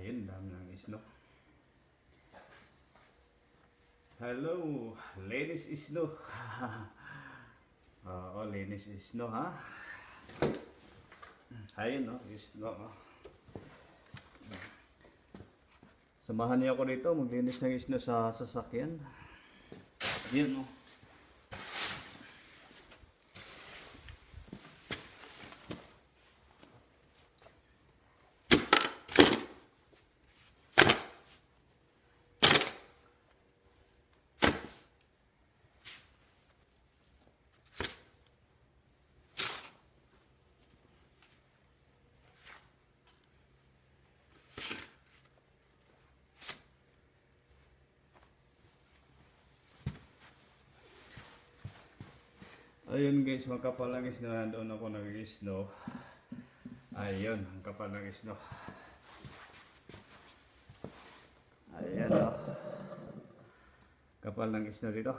Ayun, dami ng isno. Hello, Lenis Isno. Oo, Lenis Isno ha. Ayun no, isno. Samahan niyo ako dito, maglinis ng isno sa sasakyan. Ayun no. Ayun guys, magkapal ng isno. Nandoon ako nag-isno. Ayun, ang kapal ng isno. Ayan o. Kapal ng isno dito.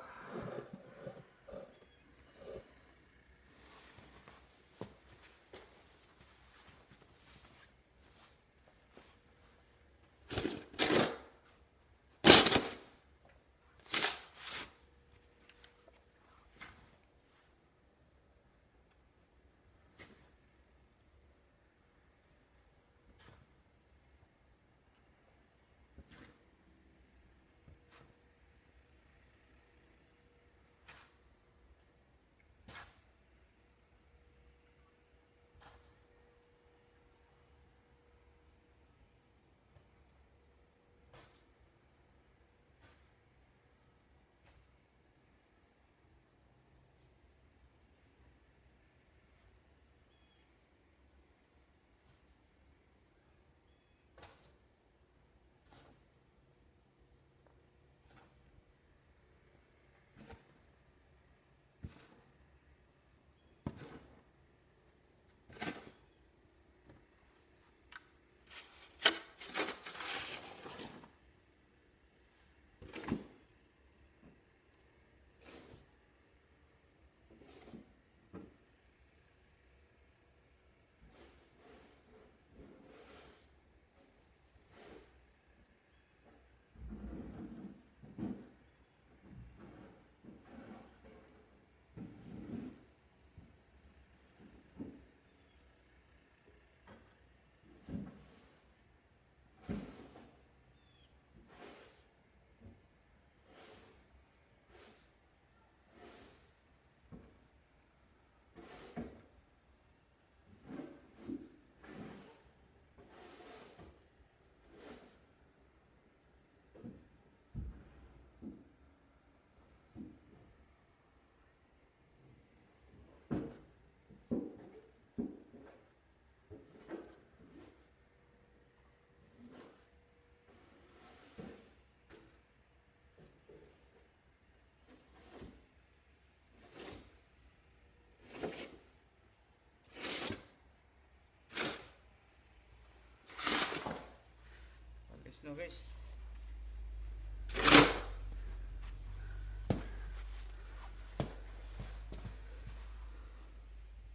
No guys.